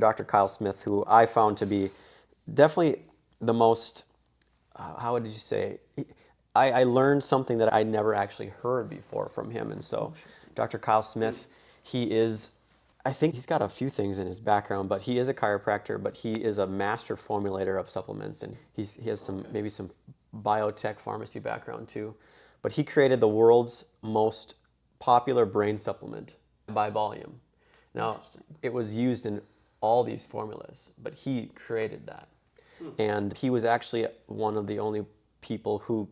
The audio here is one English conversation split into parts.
Dr. Kyle Smith, who I found to be definitely the most, how would you say, I learned something that I never actually heard before from him. And so Dr. Kyle Smith, he is, I think he's got a few things in his background, but he is a chiropractor, but he is a master formulator of supplements, and he has some maybe some biotech pharmacy background too. But he created the world's most popular brain supplement by volume. Now, it was used in all these formulas, but he created that. And he was actually one of the only people who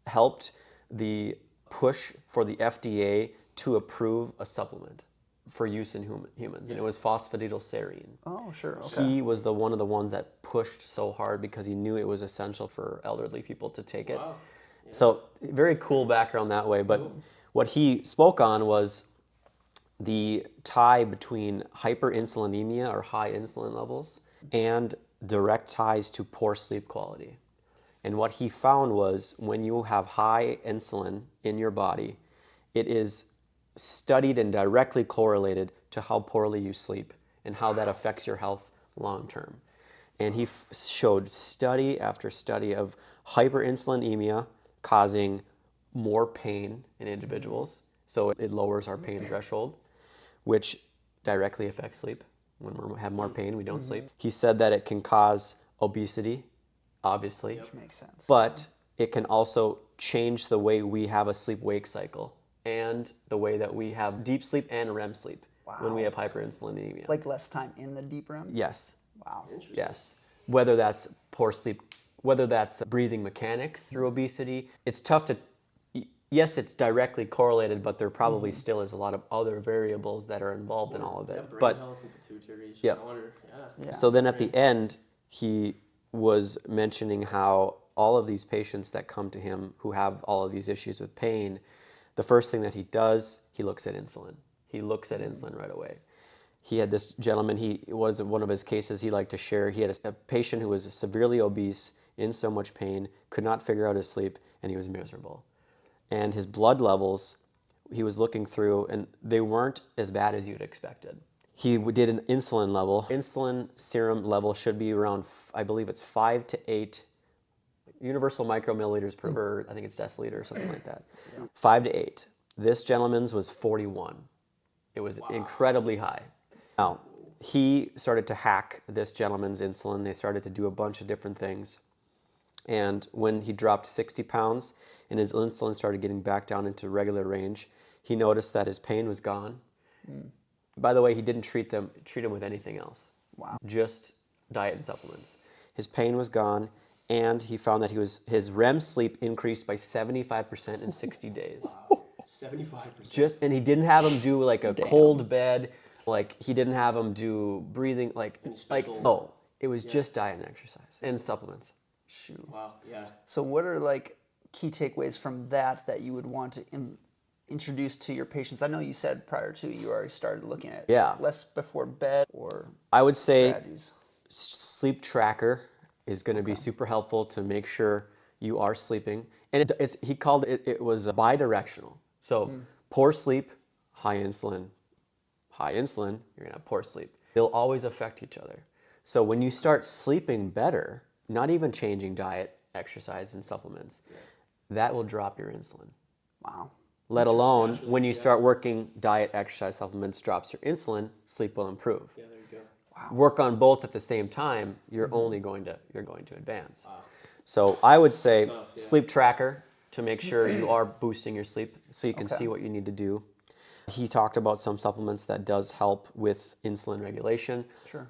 helped the push for the FDA to approve a supplement for use in humans, and it was phosphatidylserine. Oh, sure. Okay. He was one of the ones that pushed so hard because he knew it was essential for elderly people to take it. Wow. Yeah. So very cool background that way. But what he spoke on was the tie between hyperinsulinemia or high insulin levels and direct ties to poor sleep quality. And what he found was when you have high insulin in your body, it is studied and directly correlated to how poorly you sleep and how that affects your health long term. And he showed study after study of hyperinsulinemia causing more pain in individuals. So it lowers our pain threshold, which directly affects sleep. When we have more pain, we don't sleep. He said that it can cause obesity, obviously. Which makes sense. But it can also change the way we have a sleep-wake cycle and the way that we have deep sleep and REM sleep when we have hyperinsulinemia. Like less time in the deep REM? Yes. Wow. Interesting. Yes. Whether that's poor sleep, whether that's breathing mechanics through obesity, it's tough to, yes, it's directly correlated, but there probably still is a lot of other variables that are involved in all of it. Yeah, brain But health and pituitary. Yeah. I wonder, yeah. so then at the end, he was mentioning how all of these patients that come to him who have all of these issues with pain, the first thing that he does, he looks at insulin. He looks at insulin right away. He had this gentleman, it was one of his cases he liked to share. He had a patient who was severely obese, in so much pain, could not figure out his sleep, and he was miserable. And his blood levels, he was looking through, and they weren't as bad as you'd expected. He did an insulin level. Insulin serum level should be around, I believe it's 5 to 8 universal micromilliliters per, I think it's deciliter or something like that. 5 to 8. This gentleman's was 41. It was incredibly high. Now, he started to hack this gentleman's insulin. They started to do a bunch of different things. And when he dropped 60 pounds and his insulin started getting back down into regular range, he noticed that his pain was gone. By the way, he didn't treat him with anything else. Wow. Just diet and supplements. His pain was gone, and he found that his REM sleep increased by 75% in 60 days. 75%. And he didn't have him do like a cold bed, like he didn't have him do breathing, it was just diet and exercise and supplements. Shoot. Wow, yeah. So what are like key takeaways from that you would want to introduce to your patients? I know you said prior to you already started looking at less before bed or I would say strategies. Sleep tracker is going to be super helpful to make sure you are sleeping. And he called it was bidirectional. So poor sleep, high insulin, you're going to have poor sleep. They'll always affect each other. So when you start sleeping better, not even changing diet, exercise, and supplements, that will drop your insulin. Wow. Let alone when you start working diet, exercise, supplements, drops your insulin, sleep will improve. Yeah, there you go. Wow. Work on both at the same time, you're going to advance. Wow. So I would say sleep tracker to make sure you are boosting your sleep so you can see what you need to do. He talked about some supplements that does help with insulin regulation. Sure.